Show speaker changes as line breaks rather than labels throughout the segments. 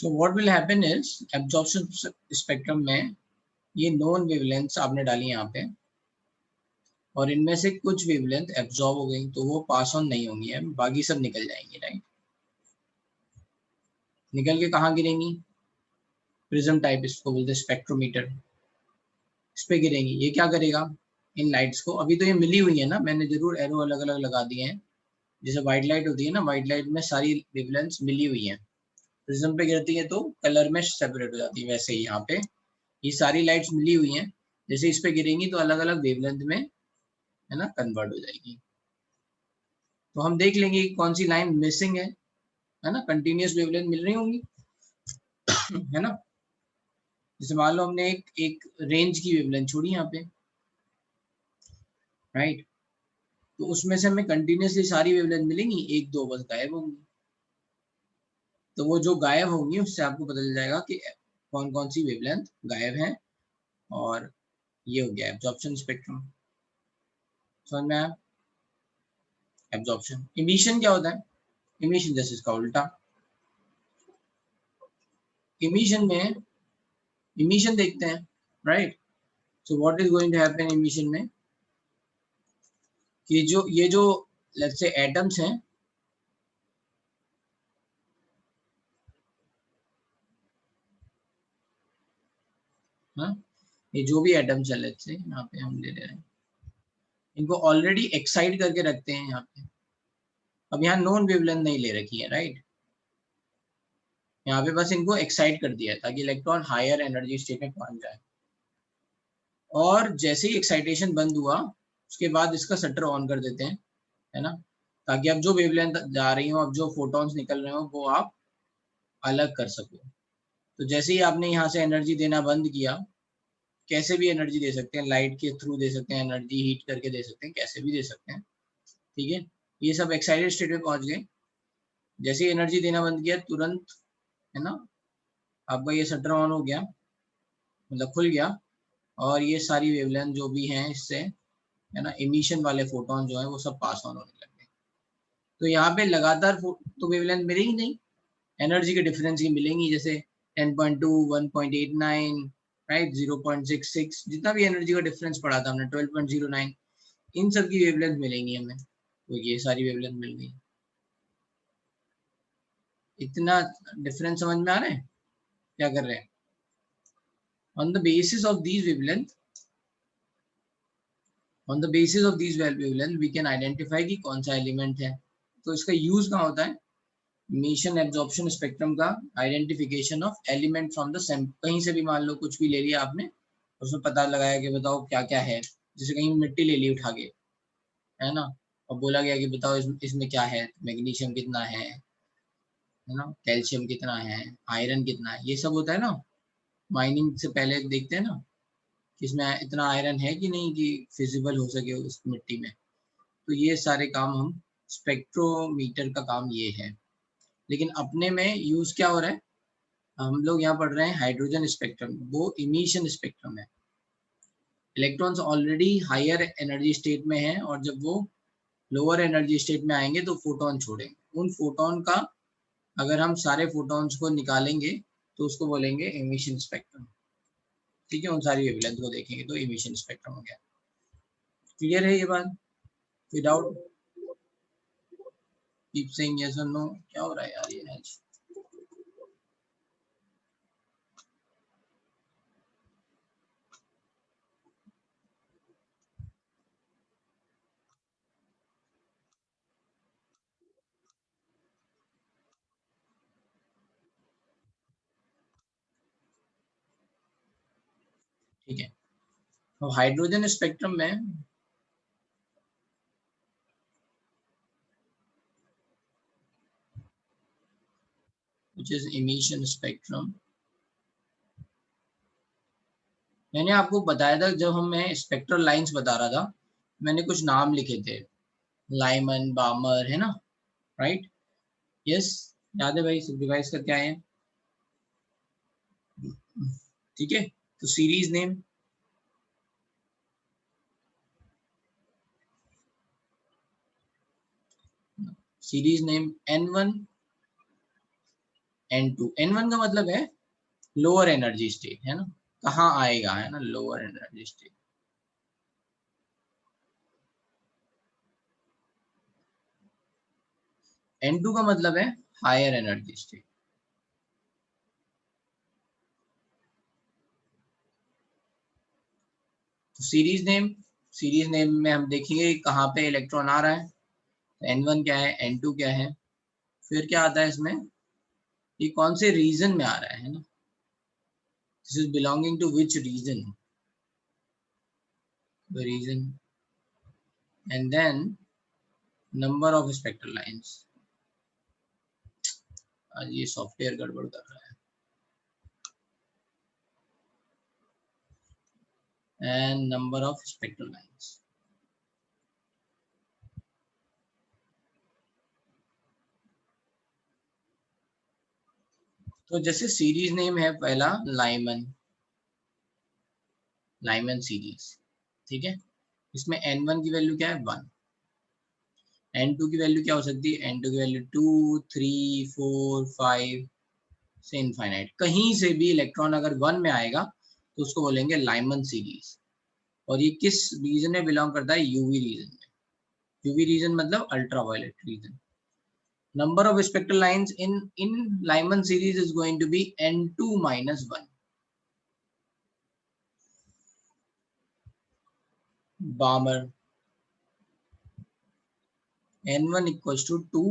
So what will happen is absorption spectrum में ये non wavelengths आपने डाली यहाँ पे, और इनमें से कुछ वेवलेंथ एब्जॉर्ब हो गई तो वो पास ऑन नहीं होंगी, बाकी सब निकल जाएंगी, राइट। निकल के कहाँ गिरेंगी? प्रिज्म टाइप, इसको बोलते हैं स्पेक्ट्रोमीटर, इस पे गिरेंगी। ये क्या करेगा? इन लाइट्स को, अभी तो ये मिली हुई है ना, मैंने जरूर एरो अलग अलग लगा दिए हैं, जैसे व्हाइट लाइट होती है ना, व्हाइट लाइट में सारी वेवलेंथ्स मिली हुई हैं, प्रिज्म पे गिरती है तो कलर में सेपरेट हो जाती है, वैसे ही यहाँ पे ये सारी लाइट्स मिली हुई हैं, जैसे इस पे गिरेंगी तो अलग अलग वेवलेंथ में, है ना, कन्वर्ट हो जाएगी। तो हम देख लेंगे कि कौन सी लाइन मिसिंग है ना, कंटिन्यूअस वेवलेंथ मिल रही होंगी है ना। जैसे मान लो हमने एक रेंज की वेवलेंथ छोड़ी यहाँ पे, राइट, तो उसमें से हमें कंटिन्यूअसली सारी वेवलेंथ मिलेंगी, एक दो बस गायब होंगी। तो वो जो गायब होंगी उससे आपको पता चल जाएगा कि कौन कौन सी वेवलेंथ गायब है, और ये हो गया एब्जॉर्प्शन स्पेक्ट्रम। समझ में आया? एब्जॉर्प्शन। इमिशन क्या होता है? इमिशन जैसे इसका उल्टा। इमिशन में, इमिशन देखते हैं, right. So what is going to happen emission में, कि जो ये जो लेट्स से एटम्स हैं, हाँ, ये जो भी एटम्स है लेट्स से यहाँ पे हम ले रहे हैं, इनको ऑलरेडी एक्साइट करके रखते हैं यहाँ पे। अब यहाँ नॉन वेवलेंथ नहीं ले रखी है, राइट, यहाँ पे बस इनको एक्साइट कर दिया ताकि इलेक्ट्रॉन हायर एनर्जी स्टेट में पहुंच जाए। और जैसे ही एक्साइटेशन बंद हुआ उसके बाद इसका शटर ऑन कर देते हैं, है ना, ताकि अब जो वेवलेंथ जा रही हो, अब जो फोटॉन्स निकल रहे हो वो आप अलग कर सको। तो जैसे ही आपने यहाँ से एनर्जी देना बंद किया, कैसे भी एनर्जी दे सकते हैं, लाइट के थ्रू दे सकते हैं एनर्जी, हीट करके दे सकते हैं, कैसे भी दे सकते हैं, ठीक है। ये सब एक्साइटेड स्टेट में पहुंच गए। जैसे ही एनर्जी देना बंद किया तुरंत, है ना, आपका ये शटर ऑन हो गया, मतलब खुल गया, और ये सारी वेवलेंथ जो भी हैं इससे, है ना, इमिशन वाले फोटोन जो है वो सब पास ऑन होने लगे। तो यहाँ पे लगातार तो वेवलेंथ मिलेगी नहीं, एनर्जी के डिफरेंस की मिलेंगी, जैसे 10.2, 1.89, राइट, 0.66, जितना भी एनर्जी का डिफरेंस पड़ा था हमने 12.09, इन सब की वेवलेंथ मिलेंगी हमें। तो ये सारी वेवलेंथ मिल गई। इतना डिफरेंस समझ में आ रहा है क्या कर रहे हैं? On the basis of these wavelength, on the basis of these wavelength we can identify कि कौन सा एलिमेंट है। तो इसका यूज कहाँ होता है? मिशन एब्जॉर्प्शन स्पेक्ट्रम का identification of element from the sample. कहीं से भी मान लो कुछ भी ले लिया आपने, उसमें पता लगाया कि बताओ क्या क्या है, जैसे कहीं मिट्टी ले ली उठा के, है ना, और बोला गया कि बताओ इसमें क्या है, मैग्नीशियम कितना है ना, कैल्शियम कितना है, आयरन कितना है, ये सब होता है ना। माइनिंग से पहले देखते हैं ना कि इसमें इतना आयरन है कि नहीं कि फिजिबल हो सके उस मिट्टी में। तो ये सारे काम हम, स्पेक्ट्रोमीटर का काम ये है। लेकिन अपने में यूज क्या हो रहा है? हम लोग यहाँ पढ़ रहे हैं हाइड्रोजन स्पेक्ट्रम, वो इमिशन स्पेक्ट्रम है। Electrons already higher energy state में हैं, और जब वो लोअर एनर्जी स्टेट में आएंगे तो फोटोन छोड़ेंगे। उन फोटोन का, अगर हम सारे फोटॉन्स को निकालेंगे तो उसको बोलेंगे इमिशन स्पेक्ट्रम, ठीक है। उन सारी वेवलेंथ को देखेंगे तो इमिशन स्पेक्ट्रम हो गया। क्लियर है ये बात? विदाउट कीप सेइंग यस और नो। क्या हो रहा है यार ये आज? ठीक है, तो हाइड्रोजन स्पेक्ट्रम में which is emission spectrum, मैंने आपको बताया था जब हम, मैं स्पेक्ट्रल लाइंस बता रहा था, मैंने कुछ नाम लिखे थे, लाइमन, बामर, है ना, राइट। यस, याद है भाई, सब रिवाइज करके आए हैं, ठीक है। तो series name, series name N1, N2, N1 का मतलब है लोअर एनर्जी स्टेट, है ना, कहाँ आएगा, है ना, लोअर एनर्जी स्टेट। N2 का मतलब है हायर एनर्जी स्टेट। तो सीरीज नेम में हम देखेंगे कहाँ पे इलेक्ट्रॉन आ रहा है। N1 क्या है, N2 क्या है, फिर क्या आता है इसमें, ये कौन से रीजन में आ रहा है ना, this is belonging to which region, the region, and then number of spectral lines. आज ये सॉफ्टवेयर गड़बड़ कर रहा है, and number of spectral lines. तो जैसे सीरीज नेम है पहला लाइमन, लाइमन सीरीज, ठीक है, इसमें N1 की वैल्यू क्या है, 1, N2 की वैल्यू क्या हो सकती है, N2 की वैल्यू 2, 3, 4, 5 से इनफाइनाइट। कहीं से भी इलेक्ट्रॉन अगर 1 में आएगा तो उसको बोलेंगे लाइमन सीरीज। और ये किस रीजन में बिलोंग करता है, यूवी रीजन में। यूवी रीजन मतलब ultraviolet region. Number of spectral lines in Lyman series is going to be N2 minus 1. Balmer, N1 equals to 2,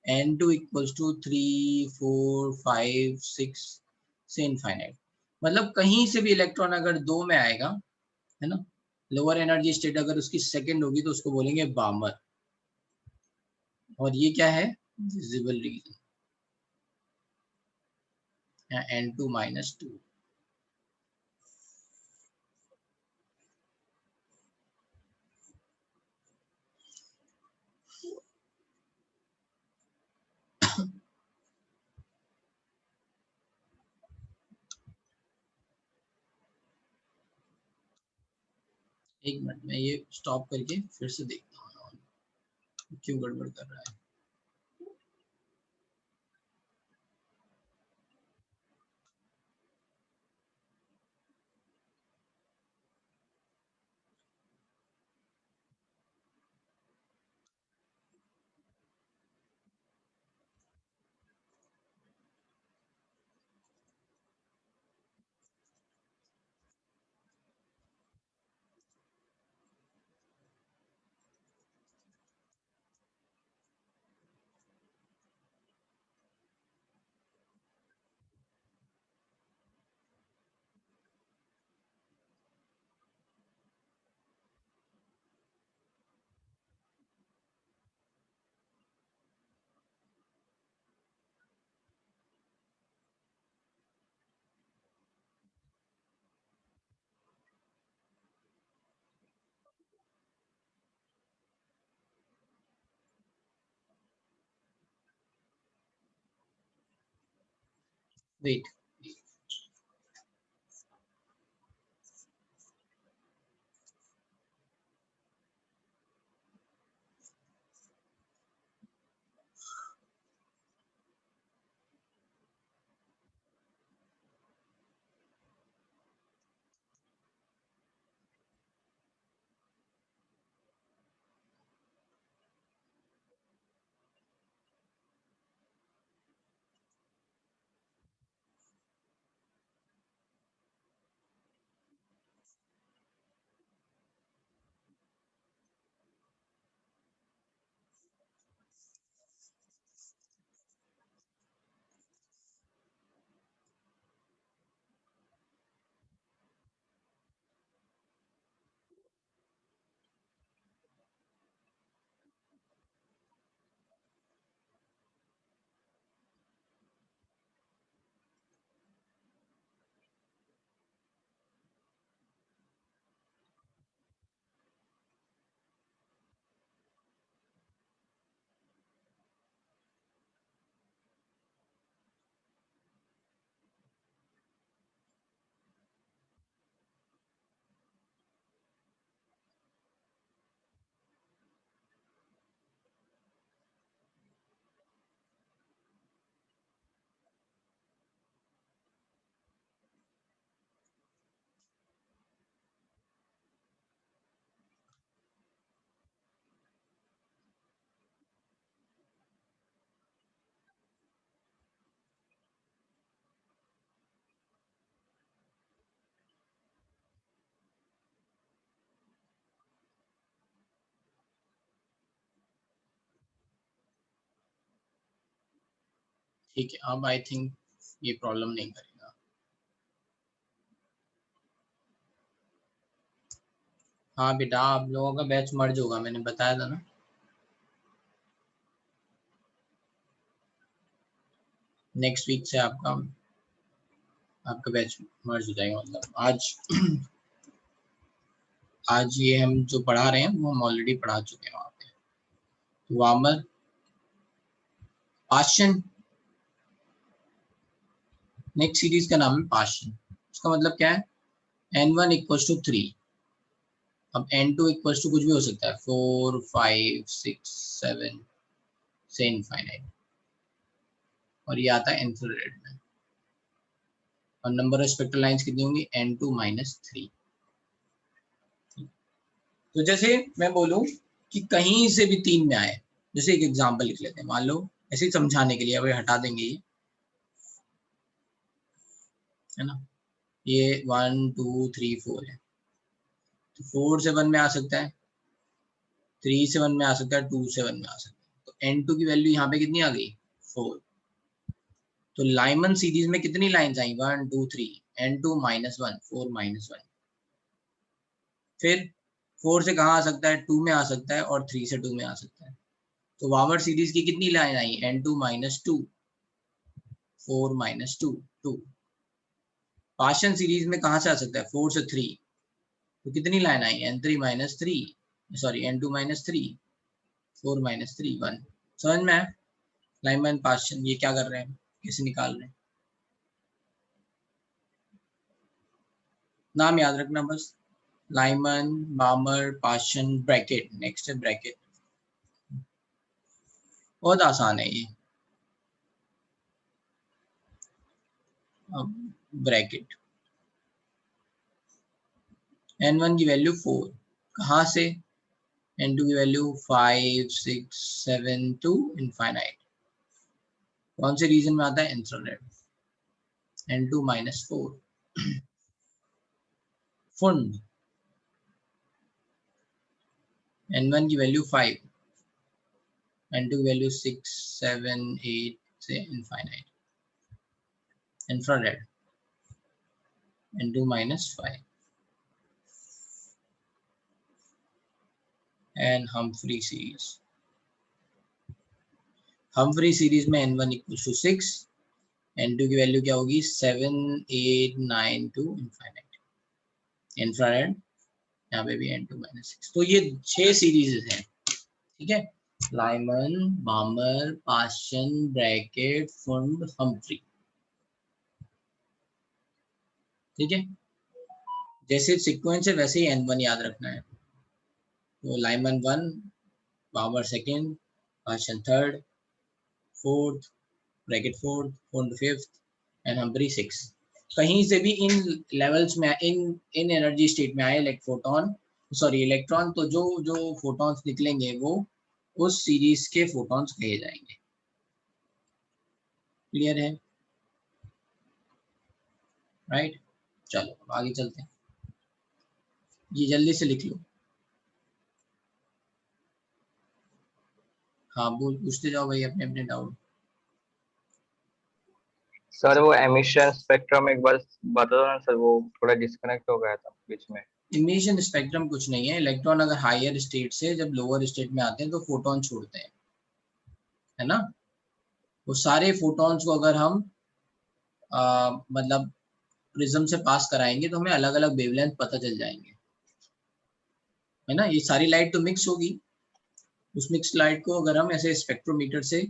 N2 equals to 3, 4, 5, 6 से इनफाइनाइट। मतलब कहीं से भी इलेक्ट्रॉन अगर 2 में आएगा, है ना, लोअर एनर्जी स्टेट अगर उसकी सेकंड होगी तो उसको बोलेंगे बामर। और ये क्या है, विजिबल रीजन, N2 minus 2। एक मिनट में ये स्टॉप करके फिर से देखता हूँ क्यों गड़बड़ कर रहा है। वेट, ठीक है, अब आई थिंक ये प्रॉब्लम नहीं करेगा। हाँ बेटा, आप लोगों का बैच मर्ज होगा, मैंने बताया था ना। नेक्स्ट वीक से आपका बैच मर्ज हो जाएगा। मतलब आज ये हम जो पढ़ा रहे हैं वो हम ऑलरेडी पढ़ा चुके हैं वहाँ पे। तो वामर पाशन, नेक्स्ट सीरीज का नाम है पाशन। उसका मतलब क्या है, n1 इक्वल्स टू 3। अब n2 इक्वल्स टू कुछ भी हो सकता है, 4 5 6 7 से इनफाइनाइट, और ये आता है इंफ्रारेड में। और नंबर ऑफ स्पेक्ट्रल लाइंस कितनी होंगी, n2 माइनस 3। तो जैसे मैं बोलूं कि कहीं से भी 3 में आए, जैसे एक एग्जांपल लिख लेते हैं, मान लो ऐसे ही समझाने के लिए, अब हटा देंगे ये, है ना, ये 1 2 3 4 है, तो 4 से 1 में आ सकता है, 3 से 1 में आ सकता है, 2 से 1 में आ सकता है। तो n2 की वैल्यू यहाँ पे कितनी आ गई, 4। तो लाइमन सीरीज में कितनी लाइंस आई, 1 2 3, n2 माइनस 1, 4 माइनस 1। फिर 4 से कहाँ आ सकता है, 2 में आ सकता है, और 3 से 2 में आ सकता है। तो वामर सीरीज की कितनी लाइन आई, n2 minus 2, 4 minus 2, 2। Paschen series में कहाँ से आ सकता है, 4 से 3, तो कितनी लाइन आई, n3 minus 3, sorry n2 minus 3, 4 minus 3, 1। समझ में आया लाइमन पाशन ये क्या कर रहे हैं, कैसे निकाल रहे हैं। नाम याद रखना बस, Lyman, Balmer, Paschen, bracket. Next है ब्रैकेट, बहुत आसान है ये। अब ब्रैकेट, n1 की वैल्यू 4, कहाँ से, n2 की वैल्यू 5 6 7 टू इनफाइनाइट। कौन से रीजन में आता है, इंफ्रारेड, n2 माइनस 4। फुंड, n1 की वैल्यू 5, n2 की वैल्यू 6 7 8 से infinite. Infrared, n2 minus 5। And Humphry series, Humphry series में n1 इक्वल टू 6, n2 की वैल्यू क्या होगी, 7 8 9 टू इनफाइनाइट। इंफ्रारेड यहाँ पे भी n2 माइनस 6। तो ये 6 सीरीज हैं, ठीक है, Lyman, Balmer, Paschen, Brackett, फुंड, Humphry. ठीक है, जैसे सीक्वेंस है वैसे ही n1 याद रखना है। तो Lyman 1, Balmer second, Paschen third, fourth, Brackett fourth, Pfund fifth, and Humphrey 6। कहीं से भी इन लेवल्स में, इन एनर्जी स्टेट में आए, लाइक फोटोन, सॉरी इलेक्ट्रॉन, तो जो जो फोटॉन्स निकलेंगे वो उस सीरीज के फोटॉन्स कहे जाएंगे। क्लियर है, राइट। चलो अब आगे चलते हैं, ये जल्दी से लिख लो। हाँ बोल, पूछते जाओ भाई अपने अपने डाउट।
सर वो एमिशन स्पेक्ट्रम एक बार बता दो ना सर, वो थोड़ा डिस्कनेक्ट हो गया था बीच में।
इमिशन स्पेक्ट्रम कुछ नहीं है, इलेक्ट्रॉन अगर हायर स्टेट से जब लोअर स्टेट में आते हैं तो फोटोन छोड़ते हैं, है ना। वो सारे फोटॉन्स को अगर हम मतलब प्रिज्म से पास कराएंगे तो हमें अलग अलग वेवलेंथ पता चल जाएंगे, है ना। ये सारी लाइट तो मिक्स होगी, उस मिक्स लाइट को अगर हम ऐसे स्पेक्ट्रोमीटर से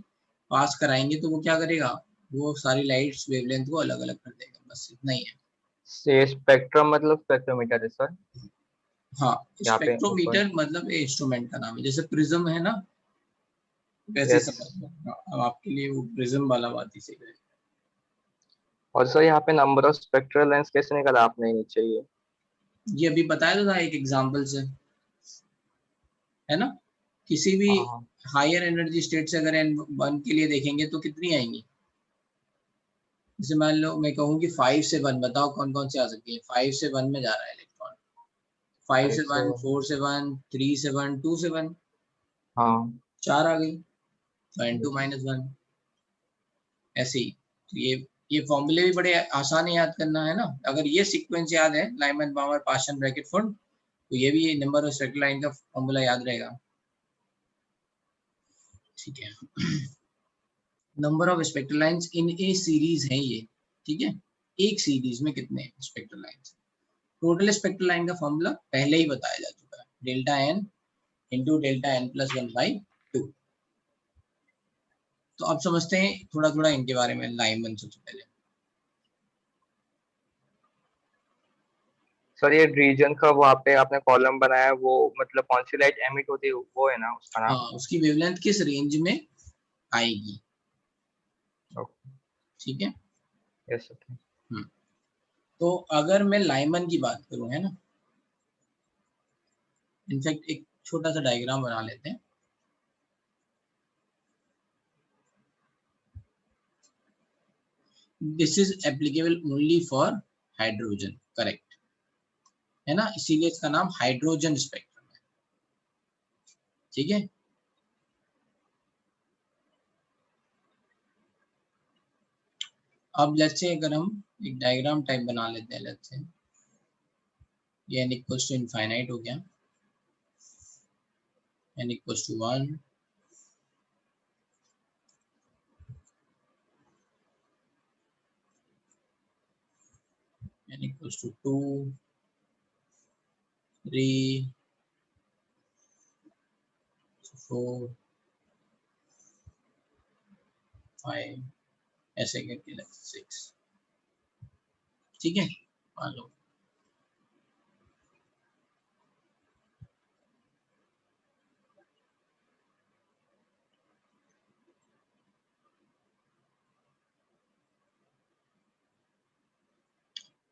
पास कराएंगे तो वो क्या करेगा, वो सारी लाइट्स वेवलेंथ को अलग अलग कर देगा, बस इतना ही है।
से स्पेक्ट्रम मतलब स्पेक्ट्रोमीटर है सर,
हाँ,
यहाँ पे ऊपर।
स्पेक्ट्रोमीटर मतलब इंस्ट्रूमेंट का नाम है, जैसे प्रिज्म है ना, वैसे ही
यस।
समझ लो। हाँ, अब आपके लिए वो प्रिज्म वाला बात ही सही है।
और सर यहाँ पे नंबर ऑफ स्पेक्ट्रल लेंस कैसे निकाला आपने नीचे ये।
ये अभी बताया था एक एग्जांपल से, है ना। किसी भी
हाँ।
हायर एनर्जी स्टेट से अगर n1 के लिए देखेंगे तो कितनी आएंगी, जैसे मान लो मैं कहूँ कि 5 से 1, बताओ कौन कौन से आ सकती है। 5 से 1 में जा रहा है इलेक्ट्रॉन, 5
फाइव
से
से
1, 4 से 1, 3 से 1, 2 से 1,
हाँ
4 आ गई, तो n2
जी।
माइनस 1। ऐसे ही। तो ये फॉर्मूले भी बड़े आसान है याद करना, है ना। अगर ये सीक्वेंस याद है, Lyman Balmer Paschen Brackett Pfund, तो ये भी नंबर ऑफ स्पेक्ट्रल लाइन का फॉर्मूला याद रहेगा। ठीक है, number of spectral lines in a series है ये। ठीक है, एक सीरीज में कितने spectral lines. Total spectral line का फॉर्मूला पहले ही बताया जा चुका है, delta n into delta n plus 1/2। तो अब समझते हैं थोड़ा थोड़ा इनके बारे में, लाइमन सबसे पहले।
सर ये रीजन का वहाँ पे आपने कॉलम बनाया, वो मतलब कौन सी लाइट एमिट होती है, वो है ना उसका नाम?
हाँ, उसकी वेवलेंथ किस रेंज में आएगी। ठीक है,
यस सर।
तो अगर मैं लाइमन की बात करूं, है ना, इनफैक्ट एक छोटा सा डायग्राम बना लेते हैं। This is applicable only for hydrogen, correct, है ना, इसीलिए इसका नाम हाइड्रोजन स्पेक्ट्रम है। ठीक है, अब लेट्स से अगर हम एक डायग्राम टाइप बना लेते हैं, लेट्स से ये n इक्वल्स टू इनफाइनाइट हो गया, n equals to 1, n equals to 2, 3, 4, 5, ऐसे करके 6। ठीक है, मान लो।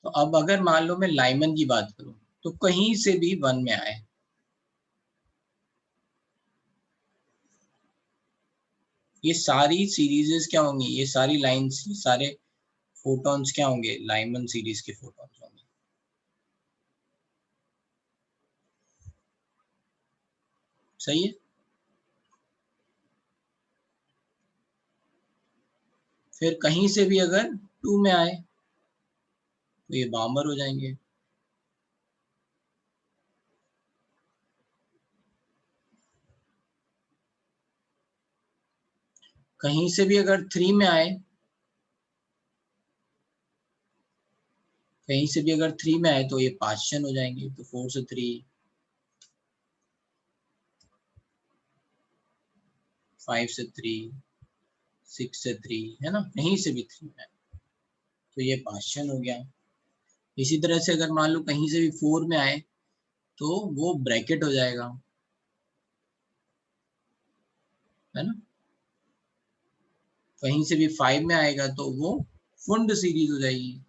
तो अब अगर मान लो मैं लाइमन की बात करूं, तो कहीं से भी 1 में आए, ये सारी सीरीजेस क्या होंगी, ये सारी लाइंस, ये सारे फोटॉन्स क्या होंगे, लाइमन सीरीज के फोटॉन्स होंगे। सही है, फिर कहीं से भी अगर 2 में आए तो ये बामर हो जाएंगे। कहीं से भी अगर 3 में आए, कहीं से भी अगर 3 में आए तो ये पार्शियन हो जाएंगे। तो 4 से 3, 5 से 3, 6 से 3, है ना, कहीं से भी 3 में आए तो ये पार्शियन हो गया। इसी तरह से अगर मान लो कहीं से भी 4 में आए तो वो ब्रैकेट हो जाएगा, है ना। कहीं से भी 5 में आएगा तो वो फुंड सीरीज हो जाएगी,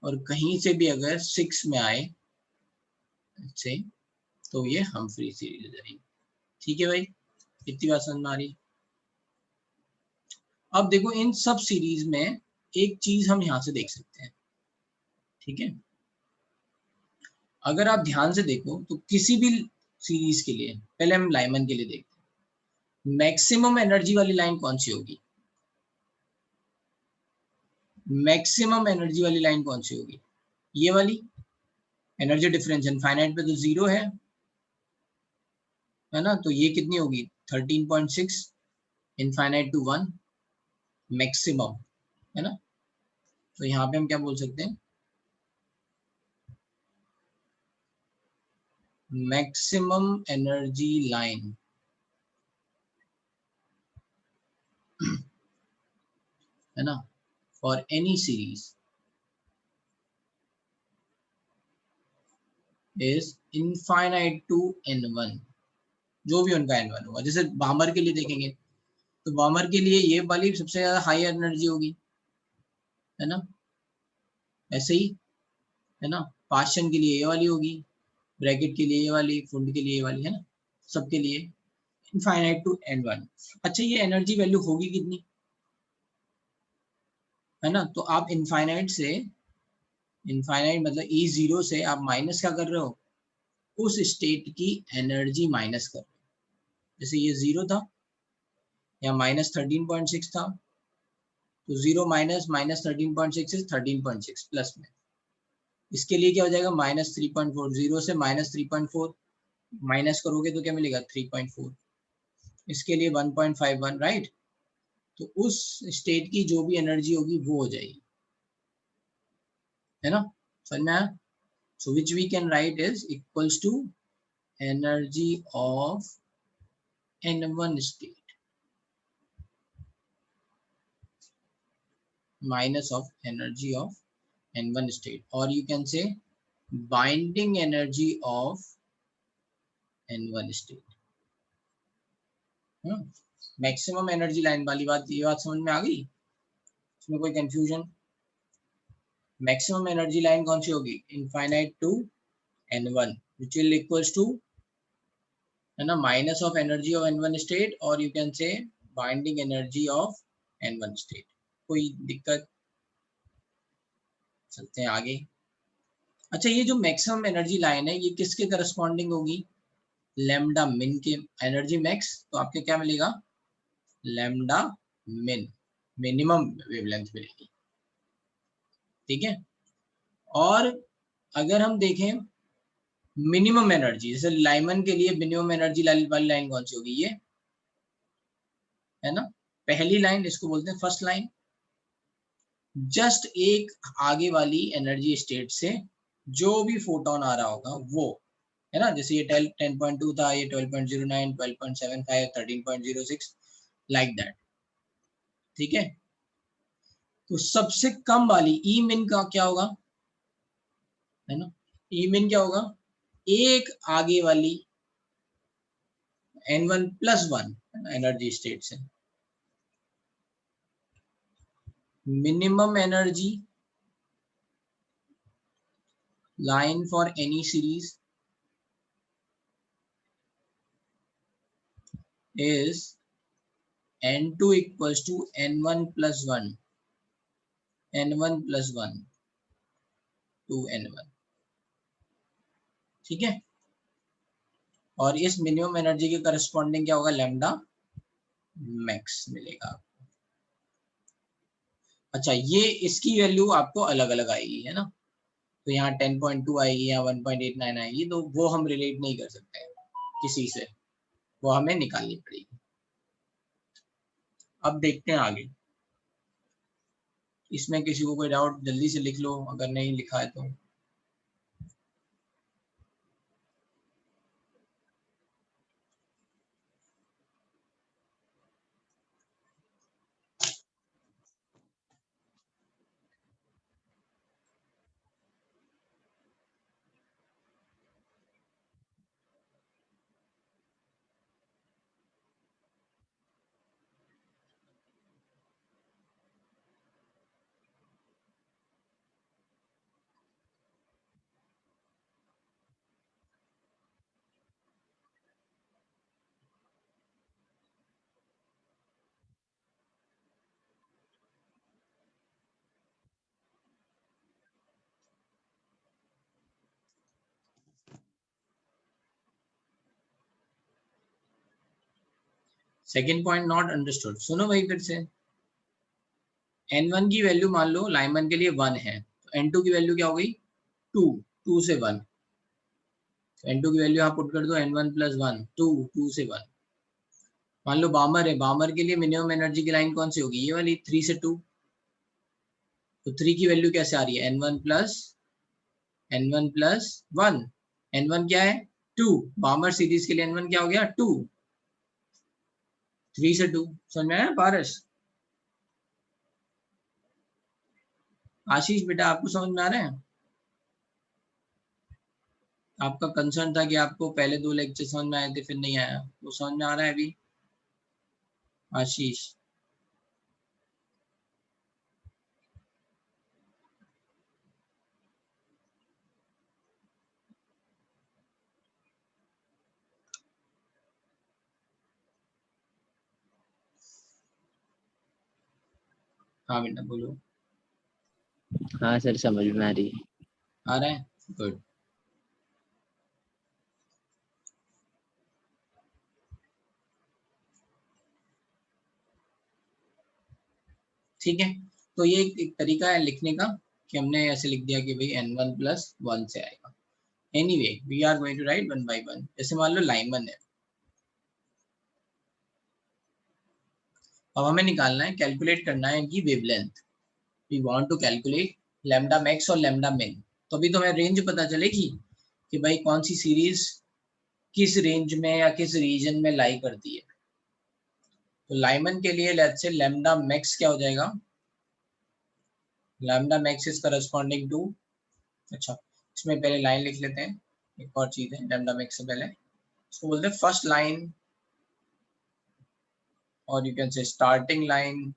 और कहीं से भी अगर 6 में आए से तो ये हमफ्री सीरीज हो जाएगी। ठीक है भाई, इतनी बात समझ में आ रही। अब देखो इन सब सीरीज में एक चीज हम यहां से देख सकते हैं। ठीक है, अगर आप ध्यान से देखो तो किसी भी सीरीज के लिए, पहले हम लाइमन के लिए देखते हैं, मैक्सिमम एनर्जी वाली लाइन कौन सी होगी। मैक्सिमम एनर्जी वाली लाइन कौन सी होगी, ये वाली। एनर्जी डिफरेंस इनफाइनाइट पे तो 0 है ना, तो ये कितनी होगी 13.6 इनफाइनाइट टू 1 मैक्सिमम, है ना। तो यहाँ पे हम क्या बोल सकते हैं, मैक्सिमम एनर्जी लाइन है ना, for any series is infinite to n1, जो भी उनका n1 होगा। जैसे बामर के लिए देखेंगे तो बामर के लिए ये वाली सबसे ज्यादा हाई एनर्जी होगी, है ना, ऐसे ही, है ना। पार्शियन के लिए ये वाली होगी, ब्रैकेट के लिए ये वाली, फुंड के लिए ये वाली, है ना, सबके लिए इनफाइनाइट टू n1। अच्छा, ये एनर्जी वैल्यू होगी कितनी, है ना। तो आप इनफाइनाइट से, इनफाइनाइट मतलब E0 से आप माइनस क्या कर रहे हो, उस स्टेट की एनर्जी माइनस कर रहे हो। जैसे ये 0 था या -13.6 था, तो 0 माइनस -13.6 इज 13.6 प्लस में। इसके लिए क्या हो जाएगा, -3.4, 0 से -3.4 माइनस करोगे तो क्या मिलेगा 3.4, इसके लिए 1.51, राइट। तो उस स्टेट की जो भी एनर्जी होगी वो हो जाएगी, है ना, समझ में आया। So which we can write is equals to energy of n1 state minus of energy of n1 state, or you can say binding energy of n1 state। Maximum energy line वाली बात, ये बात समझ में आ गई, इसमें कोई कंफ्यूजन। मैक्सिमम एनर्जी लाइन कौन सी होगी, infinite to n1 which will equals to, है ना, minus of energy of n1 state, और you can say binding energy of n1 state. कोई दिक्कत, चलते हैं आगे। अच्छा, ये जो मैक्सिमम एनर्जी लाइन है ये किसके करस्पॉन्डिंग होगी, लैम्डा मिन के, एनर्जी मैक्स, तो आपके क्या मिलेगा, लैम्डा मिन, मिनिमम वेवलेंथ मिलेगी, ठीक है। और अगर हम देखें मिनिमम एनर्जी, जैसे लाइमन के लिए मिनिमम एनर्जी वाली लाइन कौन सी होगी, ये है ना, पहली लाइन, इसको बोलते हैं फर्स्ट लाइन। जस्ट एक आगे वाली एनर्जी स्टेट से जो भी फोटोन आ रहा होगा वो, है ना, जैसे ये 10.2 था, ये 12.09, 12.75, 13.06, लाइक दैट, ठीक है। तो सबसे कम वाली ई मिन का क्या होगा, है ना, ई मिन क्या होगा, एक आगे वाली n1+1 एनर्जी स्टेट से minimum energy line for any series is n2 equals to n1+1 to n1, ठीक है। और इस मिनिमम एनर्जी के करस्पॉन्डिंग क्या होगा, लैम्डा मैक्स मिलेगा। अच्छा, ये इसकी वैल्यू आपको अलग अलग आएगी, है ना, तो यहाँ 10.2 आएगी, यहाँ 1.89 आएगी, तो वो हम रिलेट नहीं कर सकते किसी से, वो हमें निकालनी पड़ेगी। अब देखते हैं आगे, इसमें किसी को कोई डाउट जल्दी से लिख लो, अगर नहीं लिखा है तो। सेकेंड पॉइंट नॉट अंडरस्टूड, सुनो भाई फिर से। n1 की वैल्यू मान लो लाइमन के लिए 1 है, तो n2 की वैल्यू क्या हो गई 2, 2 से 1, n2 की वैल्यू आप पुट कर दो n1+1, 2, 2 से 1। मान लो बामर है, बामर के लिए मिनिमम एनर्जी की लाइन कौन सी होगी, ये वाली 3 से 2, तो 3 की वैल्यू कैसे आ रही है, n1+1, n1 क्या है 2, बामर सीरीज के लिए n1 क्या हो गया 2, 3 से 2, समझ में आया पारस, आशीष बेटा आपको समझ में आ रहा है। आपका कंसर्न था कि आपको पहले 2 लेक्चर समझ में आए थे फिर नहीं आया, वो समझ में आ रहा है अभी आशीष। हाँ बेटा बोलो।
हाँ सर समझ में आ रही है।
आ रहा है, गुड। ठीक है, तो ये एक तरीका है लिखने का कि हमने ऐसे लिख दिया कि भाई n1 + 1 से आएगा। Anyway we are going to write 1 by 1। जैसे मान लो लाइमन है, अब हमें निकालना है, कैलकुलेट करना है कि wavelength. We want to calculate lambda max और लैम्डा मिन। तो अभी तो हमें रेंज पता चलेगी कि भाई कौन सी सीरीज किस रेंज में या किस रीजन में लाई करती है। तो लाइमन के लिए लेट्स से लैम्डा मैक्स क्या हो जाएगा, lambda max is corresponding to, अच्छा इसमें पहले लाइन लिख लेते हैं, एक और चीज है लैम्डा मैक्स से पहले इसको बोलते हैं फर्स्ट लाइन, और यू कैन से स्टार्टिंग लाइन,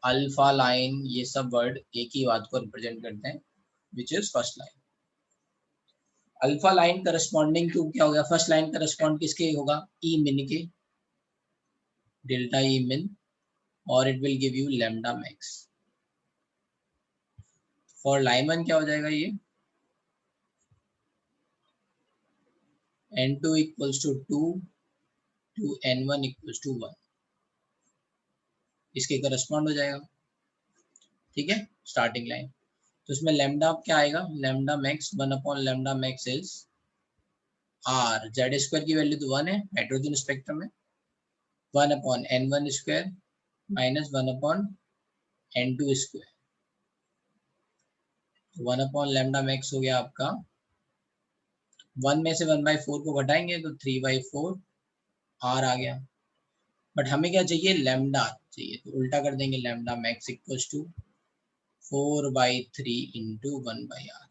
अल्फा लाइन, ये सब वर्ड एक ही बात को रिप्रेजेंट करते हैं which is first line. Alpha line corresponding to क्या हो गया, फर्स्ट लाइन करस्पॉन्ड किसके होगा, ई मिन के, डेल्टा ई मिन, और it will give you lambda max. For Lyman क्या हो जाएगा ये, n2 equals to 2 to n1 equals to 1, इसके करस्पॉन्ड हो जाएगा। ठीक है, स्टार्टिंग लाइन। तो इसमें लैम्डा क्या आएगा, लैम्डा मैक्स 1/लैम्डा max is r, Z square की वैल्यू तो 1 है हाइड्रोजन स्पेक्ट्रम में, 1/n1 square minus 1/n2 square, 1/लैम्डा मैक्स हो गया आपका, 1 में से 1/4 को घटाएंगे तो 3/4 r आ गया। बट हमें क्या चाहिए, लैम्डा चाहिए, तो उल्टा कर देंगे, lambda max equals to 4/3 into 1/r।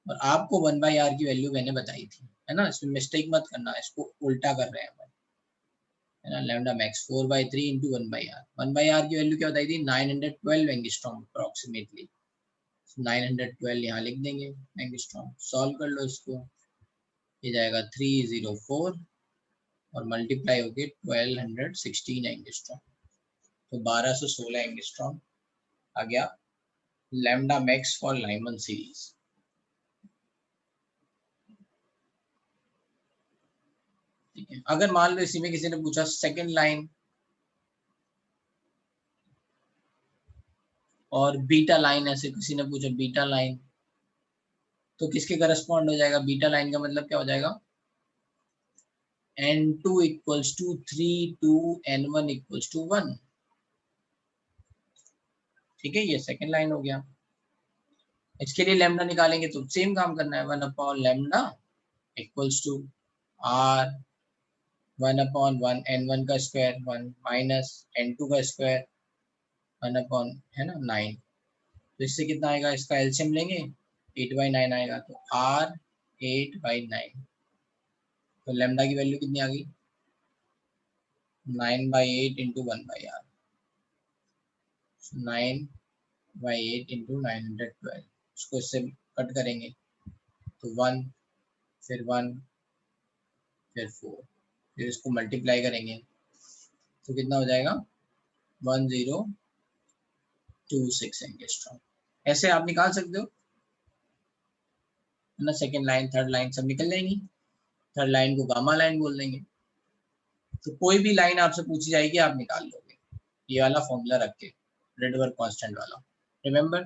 और आपको 1/r की वैल्यू मैंने बताई थी, है ना, इसमें मिस्टेक मत करना, इसको उल्टा कर रहे हैं अपन, है ना, lambda max 4/3 into 1/r। 1/r की वैल्यू क्या बताई थी, 912 एंगस्ट्रॉम अप्रोक्सीमेटली, 912 यहाँ लिख देंगे एंगस्ट्रॉम। सॉल्व कर लो इसको, ये जाएगा 304 और मल्टीप्लाई होके 1216 एंगस्ट्रॉम, तो 1216 एंगस्ट्रॉम आ गया lambda max for Lyman series. ठीक है, अगर मान लो इसी में किसी ने पूछा सेकंड लाइन और बीटा लाइन, ऐसे किसी ने पूछा बीटा लाइन, तो किसके करस्पॉन्ड हो जाएगा, बीटा लाइन का मतलब क्या हो जाएगा, n2 equals to 3 to n1 equals to 1। ठीक है, ये सेकंड लाइन हो गया। इसके लिए लैम्डा निकालेंगे तो सेम काम करना है, 1/लैम्डा इक्वल्स टू r 1/1 n1 का स्क्वायर 1 माइनस n2 का स्क्वायर 1/, है ना, 9। तो इससे कितना आएगा, इसका एलसीएम लेंगे 8/9 आएगा, तो r 8/9। तो लैम्डा की वैल्यू कितनी आ गई, 9/8 इंटू 1/r, 9/8 इंटू 912। उसको इससे कट करेंगे तो 1 फिर 1 फिर 4, फिर इसको मल्टीप्लाई करेंगे तो कितना हो जाएगा 1026 एंगस्ट्रॉम। ऐसे आप निकाल सकते हो, है ना, सेकेंड लाइन थर्ड लाइन सब निकल जाएंगी। थर्ड लाइन को गामा लाइन बोल देंगे। तो कोई भी लाइन आपसे पूछी जाएगी आप निकाल लोगे, ये वाला फॉर्मूला रख के, रेडबर्ग कांस्टेंट वाला, रिमेम्बर।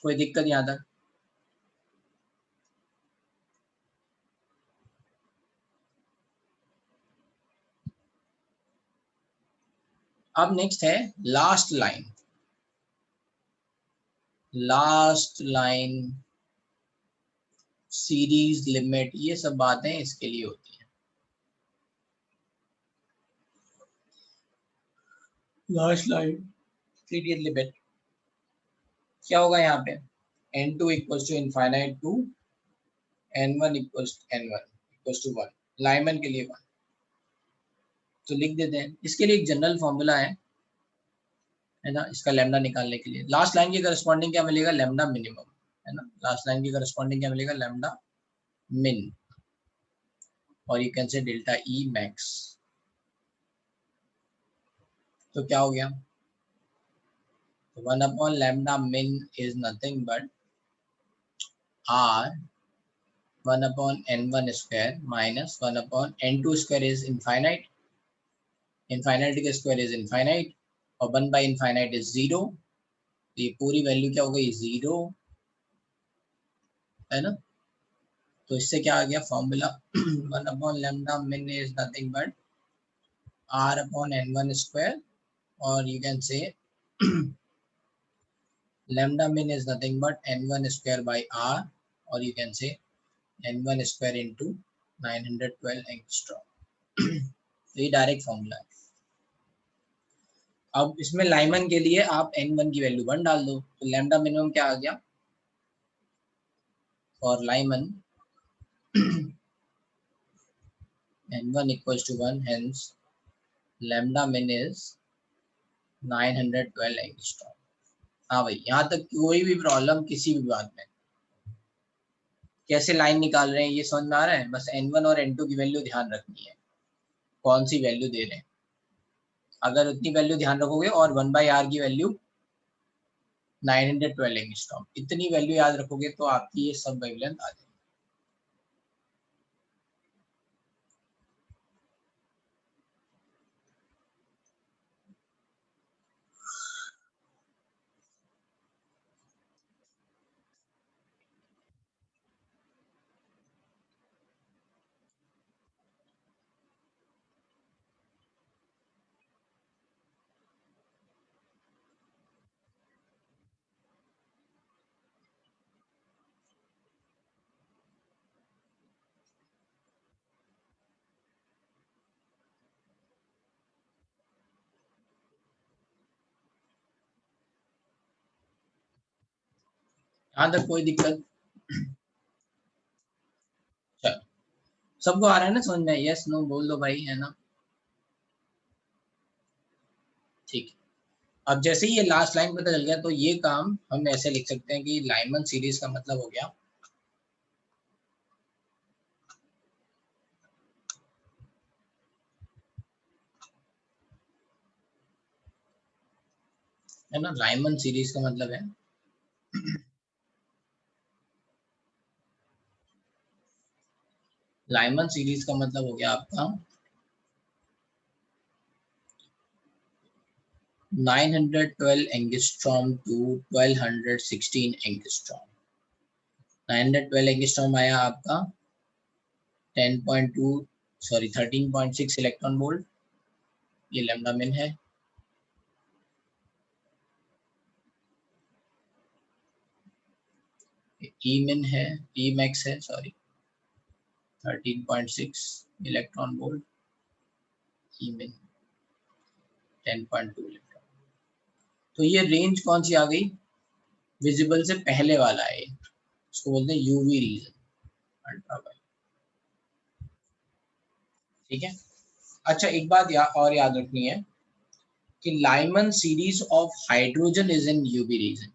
कोई दिक्कत यहाँ तक, अब नेक्स्ट है last line. Last line, series limit, ये सब बातें इसके लिए होती हैं। लास्ट लाइन सीरीज लिमिट क्या होगा यहाँ पे, n2 equals to infinite to n1 equals to 1, Lyman के लिए 1। तो लिख देते हैं, इसके लिए एक जनरल फॉर्मूला है ना, इसका लैम्डा निकालने के लिए। लास्ट लाइन के करस्पॉन्डिंग क्या मिलेगा, लैम्डा मिनिमम, है ना, लास्ट लाइन के करस्पॉन्डिंग क्या मिलेगा, लैम्डा मिन, और यू कैन से डेल्टा ई मैक्स। तो क्या हो गया, 1/लैम्डा मिन is nothing but r 1 upon n1 square minus 1 upon n2 square is infinite. Infinity का square is infinite और 1 by infinite is 0. तो ये पूरी वैल्यू क्या हो गई 0 है ना. तो इससे क्या आ गया formula 1 upon lambda min is nothing but r upon n1 square or you can say lambda min is nothing but n1 square by r or you can say n1 square into 912 angstrom. तो ये direct formula है. अब इसमें Lyman के लिए आप n1 की value 1 डाल दो तो लैम्डा मिनिमम क्या आ गया for Lyman n1 equals to 1 hence lambda min is 912 angstrom. हाँ भाई यहाँ तक कोई भी प्रॉब्लम किसी भी बात में कैसे लाइन निकाल रहे हैं ये समझ में आ रहा है. बस n1 और n2 की वैल्यू ध्यान रखनी है कौन सी वैल्यू दे रहे हैं. अगर उतनी वैल्यू ध्यान रखोगे और 1 by r की वैल्यू 912 एंगस्ट्रॉम इतनी वैल्यू याद रखोगे तो आपकी ये सब वेवलेंथ आ जाएगी. यहाँ तक कोई दिक्कत चलो सबको आ रहा है ना समझ में. यस नो बोल दो भाई है ना. ठीक है. अब जैसे ही ये लास्ट लाइन पता चल गया तो ये काम हम ऐसे लिख सकते हैं कि लाइमन सीरीज का मतलब हो गया है ना. लाइमन सीरीज का मतलब है लाइमन सीरीज का मतलब हो गया आपका 912 एंगस्ट्रॉम टू 1216 एंगस्ट्रॉम. 912 एंगस्ट्रॉम आया आपका 10.2 सॉरी 13.6 इलेक्ट्रॉन वोल्ट. ये लैम्डा मिन है. ई मिन है ई मैक्स है सॉरी 13.6 इलेक्ट्रॉन वोल्ट. ई मिन 10.2 इलेक्ट्रॉन. तो ये रेंज कौन सी आ गई विजिबल से पहले वाला है. इसको बोलते हैं यूवी रीजन अल्ट्रावायलेट. ठीक है. अच्छा एक बात और याद रखनी है कि Lyman series of hydrogen is in UV region.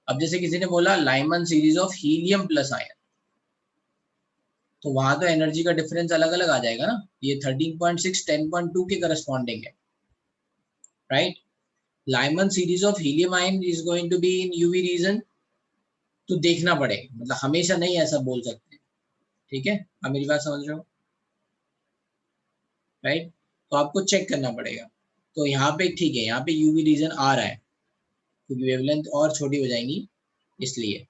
अब जैसे किसी ने बोला Lyman series of helium plus ion तो वहां तो एनर्जी का डिफरेंस अलग अलग आ जाएगा ना. ये 13.6 10.2 के करस्पॉन्डिंग है right. Lyman series of helium ion is going to be in UV region. तो देखना पड़ेगा मतलब हमेशा नहीं ऐसा बोल सकते. ठीक है आप मेरी बात समझ रहे हो राइट. तो आपको चेक करना पड़ेगा. तो यहाँ पे ठीक है यहाँ पे यूवी रीजन आ रहा है क्योंकि वेवलेंथ और छोटी हो जाएंगी इसलिए.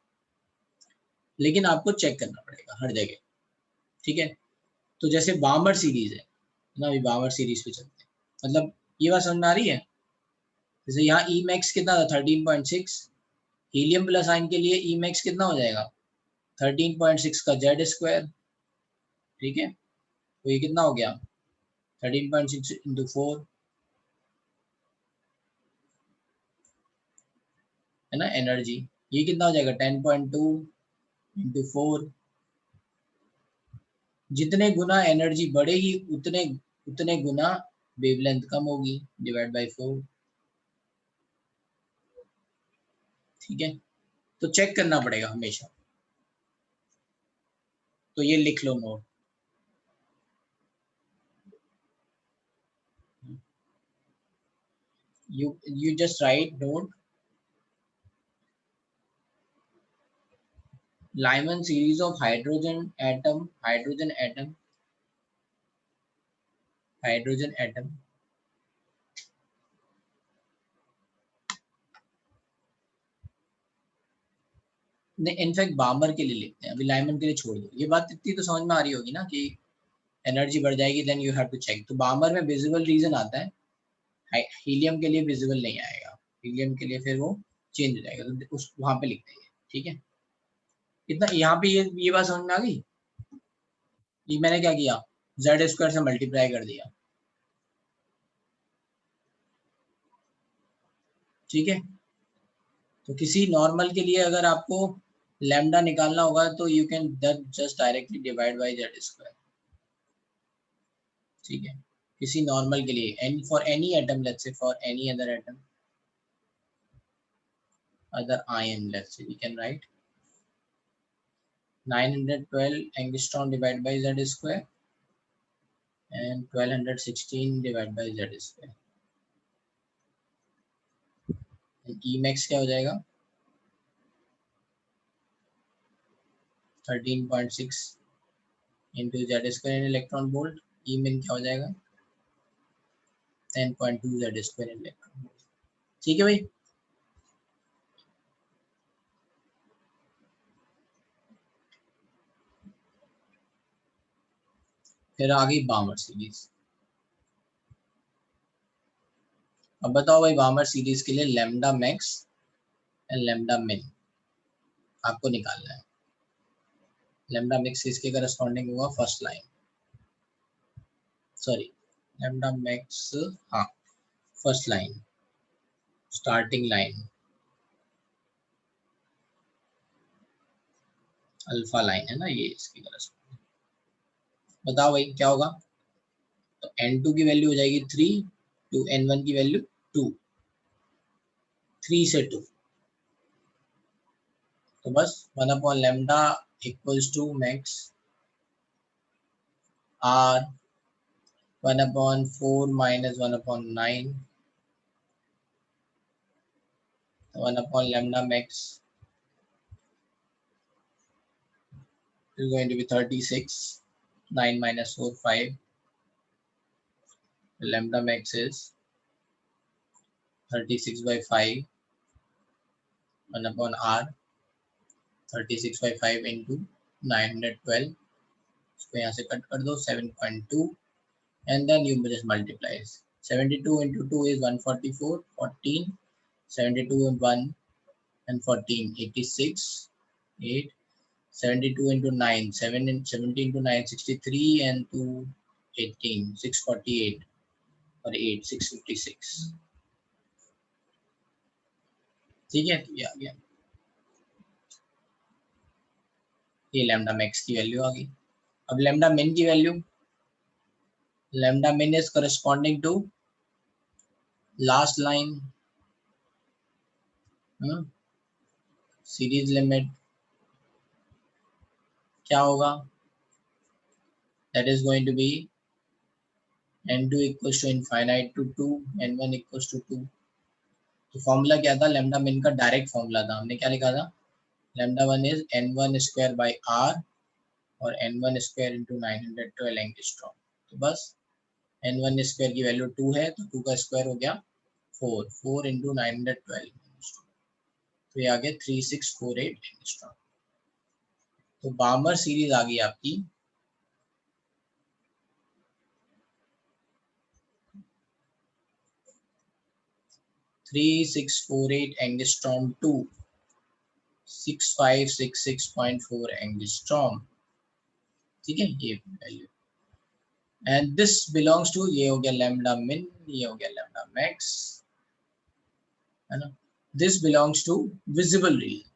लेकिन आपको चेक करना पड़ेगा हर जगह. ठीक है. तो जैसे बामर सीरीज है ना अभी बामर सीरीज पे चलते हैं. मतलब ये बात समझ में आ रही है. जैसे यहाँ ई मैक्स कितना था 13.6. हीलियम प्लस आयन के लिए ई मैक्स कितना हो जाएगा 13.6 का जेड स्क्वायर. ठीक है. तो ये कितना हो गया 13.6 इंटू 4 है ना एनर्जी. ये कितना हो जाएगा 10.2 इंटू 4. जितने गुना एनर्जी बढ़ेगी उतने उतने गुना वेवलेंथ कम होगी डिवाइड बाय 4. ठीक है. तो चेक करना पड़ेगा हमेशा. तो ये लिख लो note. you, you just write note Lyman series of hydrogen atom नहीं, इनफैक्ट बामर के लिए लिखते हैं, अभी लाइमन के लिए छोड़ दो। ये बात इतनी तो समझ में आ रही होगी ना कि एनर्जी बढ़ जाएगी, then you have to check. तो बामर में विजिबल रीजन आता है, हीलियम के लिए विजिबल नहीं आएगा, हीलियम के लिए फिर वो चेंज हो जाएगा, तो उस वहां पे लिखते हैं, ठीक है। इतना यहाँ पे ये बात समझ में आ गई। ये मैंने क्या किया, z² से मल्टीप्लाई कर दिया, ठीक है। तो किसी नॉर्मल के लिए अगर आपको लैम्डा निकालना होगा तो you can just directly divide by z², ठीक है। किसी नॉर्मल के लिए, and for any atom, let's say for any other atom, other ion, let's say we can write 912 angstrom divided by z² and 1216 divided by z²। Emax क्या हो जाएगा, 13.6 into z² in electron volt। Emin क्या हो जाएगा, 10.2 z² in electron volt। ठीक है भाई। फिर आ गई बामर सीरीज। अब बताओ भाई, बामर सीरीज के लिए लैम्डा मैक्स एंड लैम्डा मिन आपको निकालना है। लैम्डा मैक्स इसके करस्पॉन्डिंग होगा first line, sorry lambda max, हाँ first line, starting line, alpha line है ना ये इसकी करस्पॉन्डिंग। बताओ भाई क्या होगा। तो n2 की वैल्यू हो जाएगी 3 टू n1 की वैल्यू 2, 3 से 2, तो बस 1 upon lambda equals to max r 1 upon 4 minus 1 upon 9, 1 upon lambda max is going to be 36, 9 minus 4 5, the lambda max is 36 by 5, 1 upon r, 36 by 5 into 912, इसको यहाँ से कट कर दो 7.2, and then you just multiply 72 into 2 is 144, 14, 72 and 1 and 14, 86, 8, 72 into 9, 7 and 17 into 9, 63 and 2, 18, 648 और 8, 656। ठीक है, तो ये आ गया, ये लैम्डा मैक्स की वैल्यू आ गई। अब लैम्डा मिन की value, lambda min is corresponding to last line, series limit क्या होगा, that is going to be n2 equals to infinite to 2, n1 equals to 2। तो फॉर्मूला क्या था, लैम्डा मिन का डायरेक्ट फॉर्मूला था, हमने क्या लिखा था, lambda 1 is n1 square by r और n1 स्क्वायर इंटू 912 एंगस्ट्रॉम। तो बस n1 स्क्वायर की वैल्यू 2 है, तो 2 का स्क्वायर हो गया 4, 4 इंटू 912 एंगस्ट्रॉम, तो ये आ गया 3648 एंगस्ट्रॉम। तो बामर सीरीज आ गई आपकी 3648 एंगस्ट्रॉम टू 6566.4 एंगस्ट्रॉम, ठीक है ये value. And this belongs to, ये हो गया लैम्डा मिन, ये हो गया लैम्डा मैक्स, है ना। This belongs to visible region,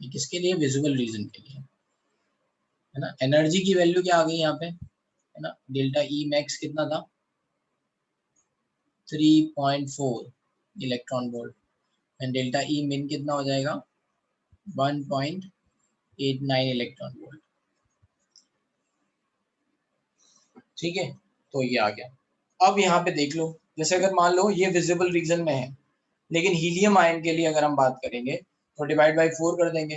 ये किसके लिए, विजिबल रीजन के लिए, है ना। एनर्जी की वैल्यू क्या आ गई यहाँ पे, है ना, डेल्टा ई मैक्स कितना था, 3.4 electron volt, and delta E मिन कितना हो जाएगा 1.89 इलेक्ट्रॉन वोल्ट, ठीक है। तो ये आ गया। अब यहाँ पे देख लो, जैसे अगर मान लो ये विजिबल रीजन में है, लेकिन हीलियम आयन के लिए अगर हम बात करेंगे तो डिवाइड बाई 4 कर देंगे,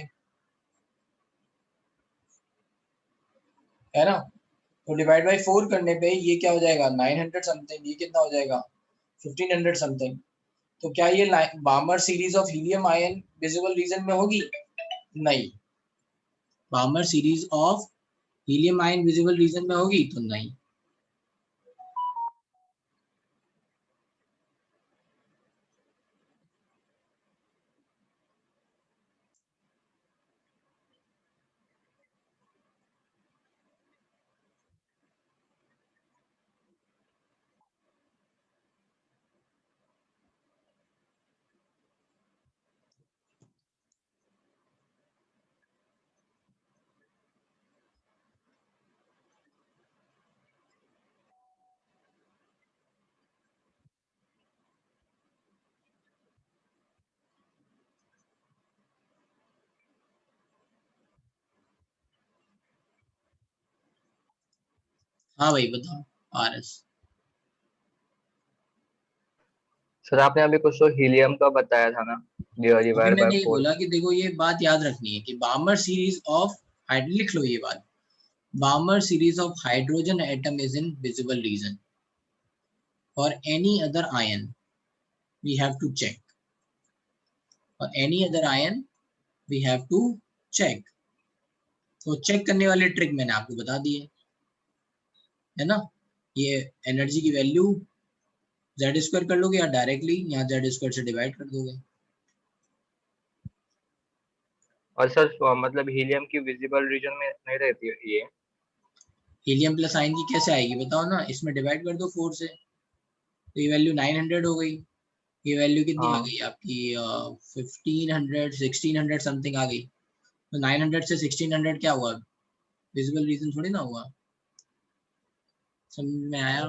है ना। तो डिवाइड बाई 4 करने पे ये क्या हो जाएगा 900 समथिंग, ये कितना हो जाएगा 1500 समथिंग। तो क्या ये बामर series of helium ion visible region में होगी? नहीं। बामर series of helium ion visible region में होगी? तो नहीं। हाँ भाई बताओ आरएस।
सर आपने अभी कुछ तो हीलियम का बताया था ना,
अभी
डिवाइड बाय
मैंने ये
4।
बोला कि देखो ये बात याद रखनी है कि बामर सीरीज ऑफ लिख लो ये बात, Balmer series of hydrogen atom is in visible region for any other ion we have to check, for any other ion we have to check. तो चेक करने वाले ट्रिक मैंने आपको बता दी है ना। ये एनर्जी की वैल्यू जेड स्क्वायर कर लोगे या डायरेक्टली यहाँ जेड स्क्वायर से डिवाइड कर दोगे।
और सर मतलब हीलियम की विजिबल रीजन में नहीं रहती है ये?
हीलियम प्लस आयन की कैसे आएगी बताओ ना, इसमें डिवाइड कर दो 4 से, तो ये वैल्यू 900 हो गई, ये वैल्यू कितनी आ
हाँ।
गई आपकी 1500 1600 समथिंग आ गई। तो 900 से 1600 क्या हुआ, विजिबल रीजन थोड़ी ना हुआ। समझ में आया?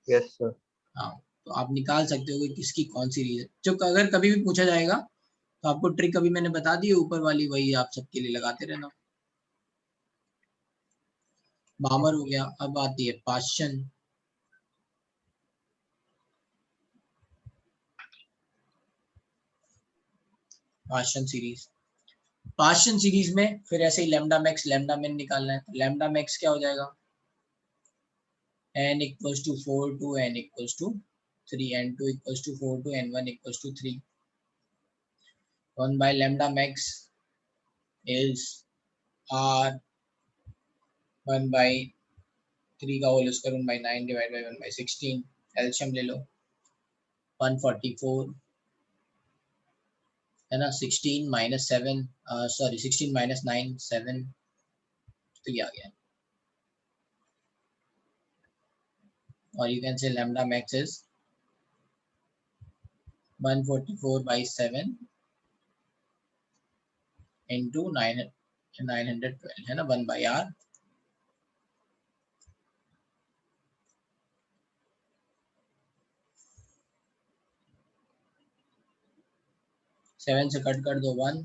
Yes sir.
हाँ। तो आप निकाल सकते हो कि किसकी कौन सी रीजन, जो अगर कभी भी पूछा जाएगा तो आपको ट्रिक अभी मैंने बता दी है ऊपर वाली, वही आप सबके लिए लगाते रहना। बामर हो गया, अब आती है पाश्चन। पाश्चन सीरीज, पाश्चन सीरीज में फिर ऐसे ही लैम्डा मैक्स लैम्डा मिन निकालना है। तो लैम्डा मैक्स क्या हो जाएगा, n equals to 4 to n equals to 3, n2 equals to 4 to n1 equals to 3. 1 by lambda max is r 1 by 3 का whole square 1 by 9 divide by 1 by 16। LCM ले लो 144 है ना, 16 minus 7 सॉरी 16 minus 9 7, तो ये आ गया। और यू कैन से lambda max is 144 by 7 into 912 है ना, 1 by r। 7 से कट कर दो 1,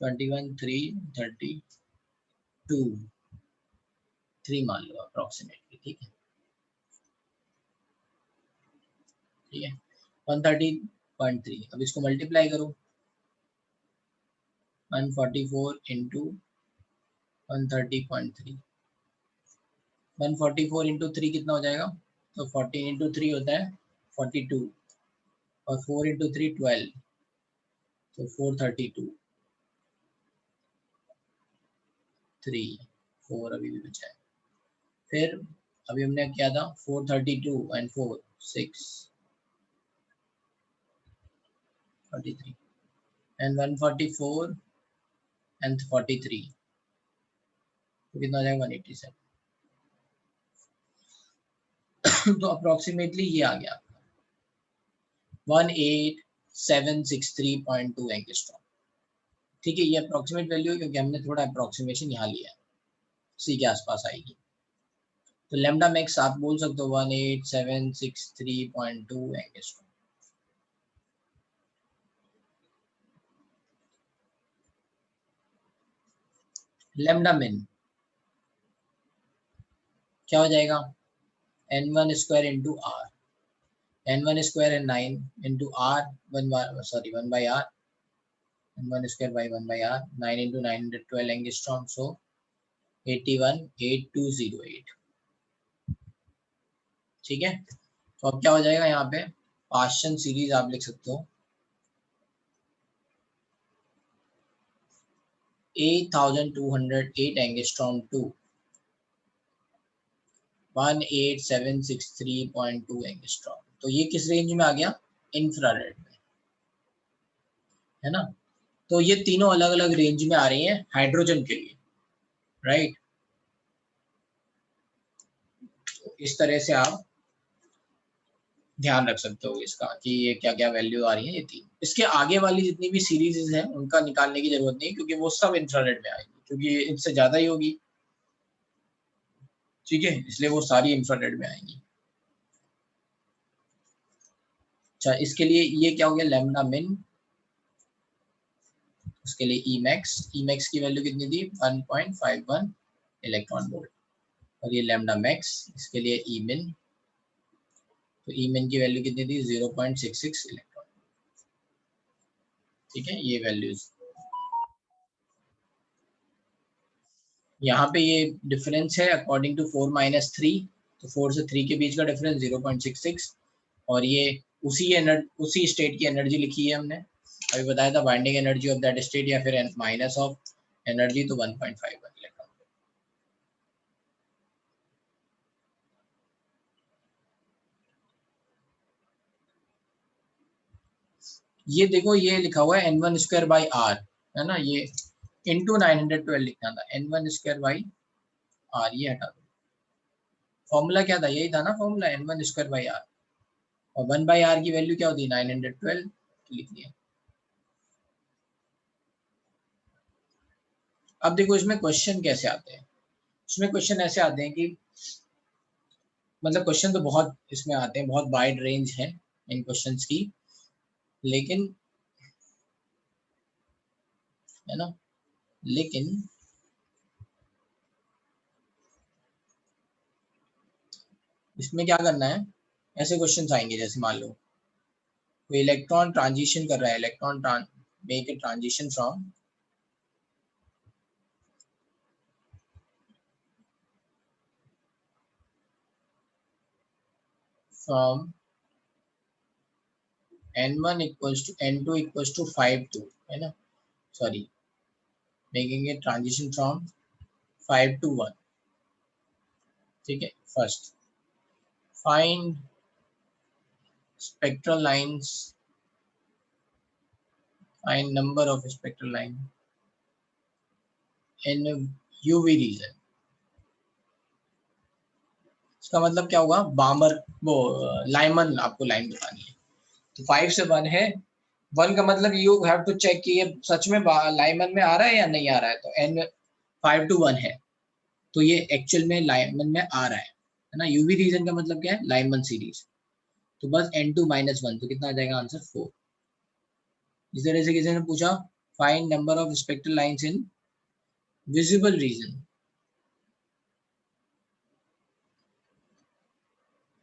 21 3 32 3 मान लो अप्रोक्सीमेटली, ठीक है। ठीक है 130.3, अब इसको मल्टीप्लाई करो 144 इंटू 130.3, 144 इंटू 3 कितना हो जाएगा, तो 14 इंटू 3 होता है 42 और 4 इंटू 3 12, तो 432 3 4 अभी भी बचा है। फिर अभी हमने किया था 432 एंड 4 6 43 एंड 144 एंड 43, तो कितना हो जाएगा 187। तो अप्रोक्सीमेटली ये आ गया 18763.2 एंगस्ट्रॉम। ठीक है, ये अप्रोक्सीमेट वैल्यू है क्योंकि हमने थोड़ा अप्रोक्सीमेशन यहाँ लिया है, सी के आसपास आएगी। तो लैम्डा मैक्स आप बोल सकते हो 18763.2 एंगस्ट्रॉम। लैम्डा मिन क्या हो जाएगा, n1 square into are, n1 square है 9 into are 1 by r N1 square by 1 by R, 9 into 912 angstrom, so 818208। ठीक है, तो अब क्या हो जाएगा यहाँ पे, पार्शियल सीरीज आप लिख सकते हो 8208 एंगस्ट्रॉम टू 18763.2 एंगस्ट्रॉम। तो ये किस रेंज में आ गया, इंफ्रारेड में, है ना। तो ये तीनों अलग अलग रेंज में आ रही हैं हाइड्रोजन के लिए, राइट। तो इस तरह से आप ध्यान रख सकते हो इसका कि ये क्या क्या वैल्यू आ रही है ये तीन। इसके आगे वाली जितनी भी सीरीज हैं उनका निकालने की जरूरत नहीं, क्योंकि वो सब इंफ्रारेड में आएगी, क्योंकि इनसे ज्यादा ही होगी, ठीक है, इसलिए वो सारी इंफ्रारेड में आएंगी। अच्छा, इसके लिए ये क्या हो गया, लैम्डा मिन, उसके लिए ई मैक्स की वैल्यू कितनी थी, 1.51 इलेक्ट्रॉन वोल्ट, और ये लैम्डा मैक्स, इसके लिए ई मिन, तो ई मिन की वैल्यू कितनी थी, 0.66 इलेक्ट्रॉन। ठीक है, ये वैल्यूज यहाँ पे ये डिफरेंस है अकॉर्डिंग टू 4 - 3, तो 4 से 3 के बीच का डिफरेंस 0.66, और ये उसी स्टेट की एनर्जी लिखी है हमने, अभी बताया था binding energy of that state, या फिर माइनस ऑफ एनर्जी, तो 1.51 इलेक्ट्रॉन। ये देखो, ये लिखा हुआ है n1 स्क्वायर बाई आर, है ना, ये इंटू 912 लिखना था, n1 स्क्वायर बाई आर, ये हटा दो। फॉर्मूला क्या था, यही था ना formula, n1 square by are, और 1 बाई आर की वैल्यू क्या होती है, 912 लिख दिया। अब देखो इसमें क्वेश्चन कैसे आते हैं, इसमें क्वेश्चन ऐसे आते हैं कि मतलब क्वेश्चन तो बहुत इसमें आते हैं, बहुत वाइड रेंज है इन क्वेश्चंस की, लेकिन है ना, लेकिन इसमें क्या करना है, ऐसे क्वेश्चंस आएंगे जैसे मान लो कोई इलेक्ट्रॉन ट्रांजिशन कर रहा है, electron make a transition from n1 equals to n2 equals to 5 to, है ना, sorry, making a transition from 5 to 1। ठीक है, first find spectral lines, find number of spectral line in UV region। इसका मतलब क्या होगा, बामर वो लाइमन आपको लाइन बतानी है, तो 5 से 1 है, 1 का मतलब यू हैव टू चेक कि ये सच में लाइमन में आ रहा है या नहीं आ रहा है, तो n 5 to 1 है, तो ये एक्चुअल में लाइमन में आ रहा है ना। यूवी रीजन का मतलब क्या है, लाइमन सीरीज, तो बस n2 - 1, तो कितना आ जाएगा आंसर 4। इस तरह से किसी ने पूछा find number of spectral lines in visible reason,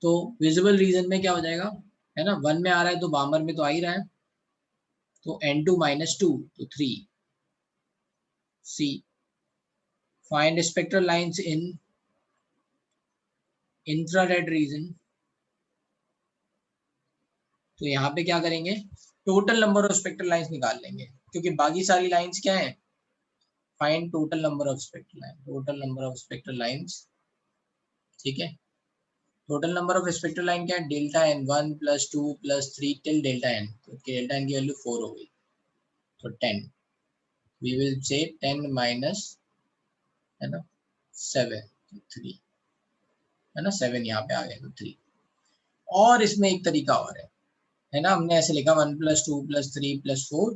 तो विजिबल रीजन में क्या हो जाएगा, है ना, 1 में आ रहा है तो बामर में तो आ ही रहा है, तो n2 - 2 तो 3। See find spectral lines in infrared region, तो यहाँ पे क्या करेंगे, total number of spectral lines निकाल लेंगे, क्योंकि बाकी सारी लाइंस क्या है, find total number of spectral line, total number of spectral lines. ठीक है, total number of spectral line क्या है, delta n 1 + 2 + 3 till delta n, तो डेल्टा n की वैल्यू 4 हो गई, तो 10, वी विल से 10 माइनस, है ना, 7, 3, है ना, 7 यहाँ पे आ गया, तो 3। और इसमें एक तरीका और है ना, हमने ऐसे लिखा 1 + 2 + 3 + 4,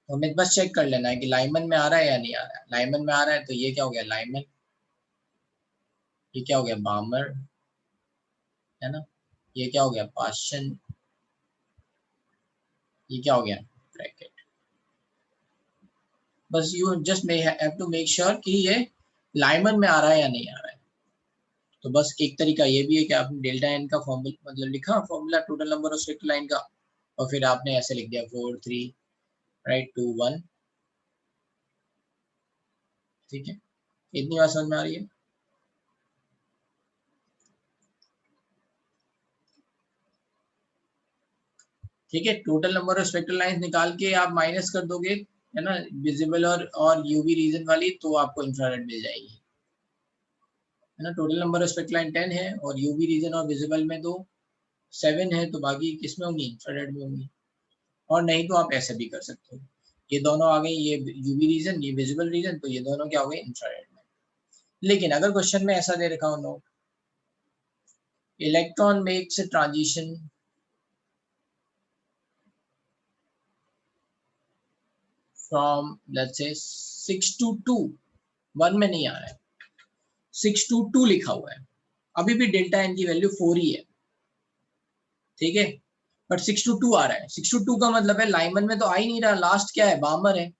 तो हमें बस चेक कर लेना है कि लाइमन में आ रहा है या नहीं आ रहा है। लाइमन में आ रहा है तो ये क्या हो गया, लाइमन, ये क्या हो गया, बामर, है ना, ये क्या हो गया, पार्शियल, ये क्या हो गया, ब्रैकेट। बस you just may have to make sure कि ये लाइमन में आ रहा है या नहीं आ रहा है। तो बस एक तरीका ये भी है कि आपने डेल्टा एन का फॉर्मूला मतलब लिखा, formula total number of spectral line का, और फिर आपने ऐसे लिख दिया 4 3 राइट, 2 1। ठीक है, इतनी बात समझ में आ रही है? ठीक है, total number of spectral lines निकाल के आप माइनस कर दोगे, है ना, विजिबल और यूवी रीजन वाली, तो आपको इंफ्रारेड मिल जाएगी, है ना। Total number of spectral line 10 है और यूवी रीजन और विजिबल में तो 7 है, तो बाकी किस में होंगी? इंफ्रारेड में होंगी। और नहीं तो आप ऐसे भी कर सकते हो, ये दोनों आ गए, ये यूवी रीजन, ये विजिबल रीजन, तो ये दोनों क्या हो गए? इंफ्रारेड में। लेकिन अगर क्वेश्चन में ऐसा दे रखा हो, no, electron makes a transition from let's say 6 to 2, 1 में नहीं आ रहा है, 6 to 2 लिखा हुआ है, अभी भी डेल्टा एन की वैल्यू 4 ही है, ठीक है, बट 6 to 2 आ रहा है। 6 to 2 का मतलब है लाइमन में तो आ ही नहीं रहा, लास्ट क्या है? बामर है,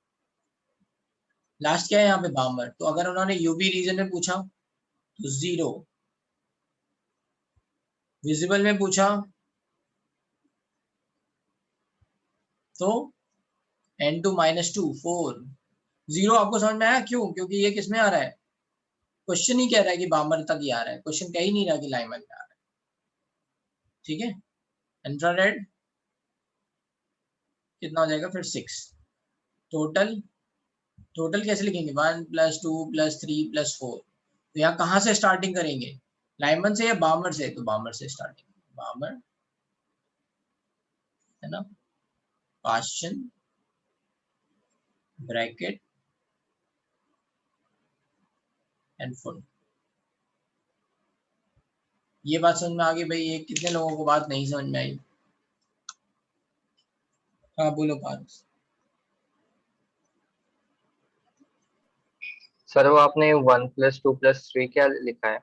लास्ट क्या है यहाँ पे? बामर। तो अगर उन्होंने यूवी रीजन में पूछा तो 0, विजिबल में पूछा तो n2 -2 4, 0। आपको समझ में आया क्यों? क्योंकि ये किस में आ रहा है? क्वेश्चन ही कह रहा है कि बामर तक ही आ रहा है, क्वेश्चन कह ही नहीं रहा कि लाइमन में आ रहा है, ठीक है। इंफ्रारेड कितना हो जाएगा फिर? 6। टोटल, टोटल कैसे लिखेंगे? 1 + 2 + 3 + 4। तो यहाँ कहाँ से स्टार्टिंग करेंगे? लाइमन से या बामर से? तो बामर से स्टार्टिंग, बामर, है ना, पास्चन ब्रैकेट एंड फुल। ये बात समझ में आ गई भाई? ये कितने लोगों को बात नहीं समझ में आई? हाँ बोलो पारस।
सर वो आपने 1 + 2 + 3 क्या लिखा है?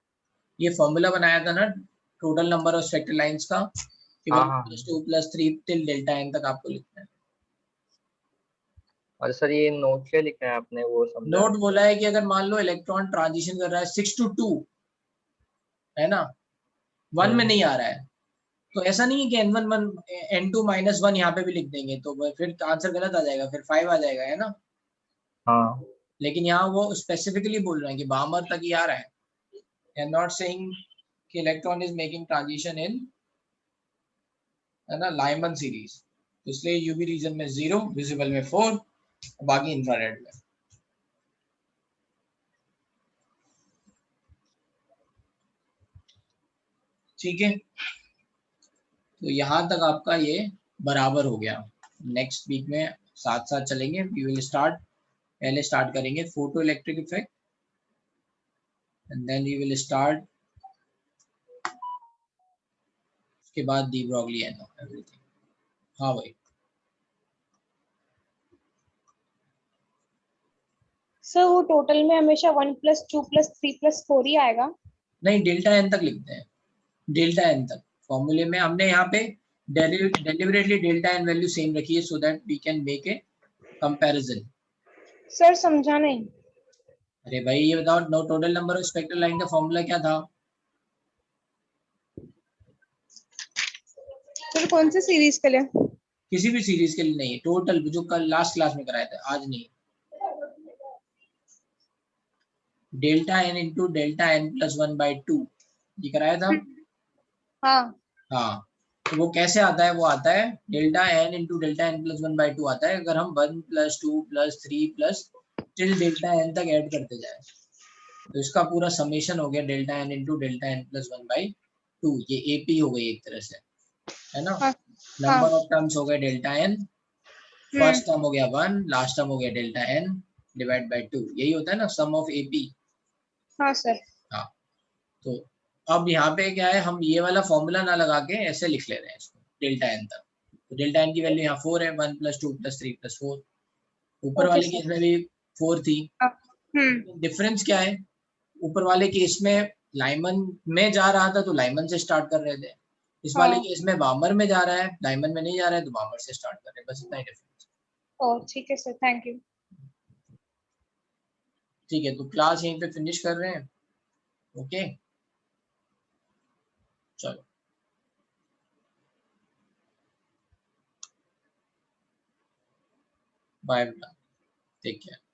ये फॉर्मूला बनाया था ना total number of spectral lines का, कि
हाँ
1
हाँ।
+ 2 + 3 टिल डेल्टा एन तक आपको लिखना है।
और सर ये नोट क्या लिखा है आपने, वो समझा
नोट
नहीं।
बोला है कि अगर मान लो इलेक्ट्रॉन ट्रांजिशन कर रहा है 6 to 2, है ना, 1 में नहीं आ रहा है, तो ऐसा नहीं है कि n1 n2 -1 यहाँ पे भी लिख देंगे तो फिर आंसर गलत आ जाएगा, फिर 5 आ जाएगा, है ना।
हाँ।
लेकिन यहाँ वो स्पेसिफिकली बोल रहे हैं कि बामर तक ही आ रहा है, they are not saying कि electron is making transition in, है ना, लाइमन सीरीज। तो इसलिए यूवी रीजन में 0, विजिबल में 4, बाकी इंफ्रारेड में। ठीक है, तो यहाँ तक आपका ये बराबर हो गया। नेक्स्ट वीक में साथ साथ चलेंगे, वी विल स्टार्ट, पहले स्टार्ट करेंगे photoelectric effect and then we will start, उसके बाद डी ब्रॉगली एंड एवरीथिंग। हाँ भाई।
सर वो टोटल में हमेशा 1 + 2 + 3 + 4 ही आएगा?
नहीं, डेल्टा एन तक लिखते हैं, डेल्टा एन तक। फॉर्मूले में हमने यहाँ पे deliberately delta n value same रखी है so that we can make a comparison.
Sir समझा नहीं।
अरे भाई ये बताओ, no total number of spectral line का फॉर्मूला क्या था?
सर कौन सी सीरीज के लिए?
किसी भी सीरीज के लिए नहीं, टोटल जो कल लास्ट क्लास में कराया था, आज नहीं। Delta n into delta n +1/2 ये कराया था।
हाँ।
हाँ, तो वो कैसे आता है? वो आता है delta n into delta n +1/2 आता है अगर हम 1 + 2 + 3 प्लस टिल डेल्टा एन तक ऐड करते जाए, तो इसका पूरा समेशन हो गया delta n into delta n +1/2। ये एपी हो गई एक तरह से, है ना।
हाँ।
नंबर ऑफ टर्म्स हो गए डेल्टा एन, फर्स्ट टर्म हो गया 1, लास्ट टर्म हो गया डेल्टा एन डिवाइड बाय 2, यही होता है ना सम ऑफ एपी।
हाँ सर।
हाँ, तो अब यहाँ पे क्या है, हम ये वाला फॉर्मूला ना लगा के ऐसे लिख ले रहे हैं इसको डेल्टा एन तक। तो डेल्टा एन की वैल्यू यहाँ 4 है, 1 + 2 + 3 + 4। ऊपर
ओके
वाले केस
सर।
में भी 4 थी। डिफरेंस क्या है? ऊपर वाले केस में लाइमन में जा रहा था तो लाइमन से स्टार्ट कर रहे थे, इस वाले केस में बामर में जा रहा है, लाइमन में नहीं जा रहा है तो बामर से स्टार्ट कर रहे हैं, बस इतना ही डिफरेंस।
ओह ठीक है सर, थैंक यू।
ठीक है, तो क्लास यहीं पे फिनिश कर रहे हैं। ओके, चलो। बाय बेटा, टेक केयर।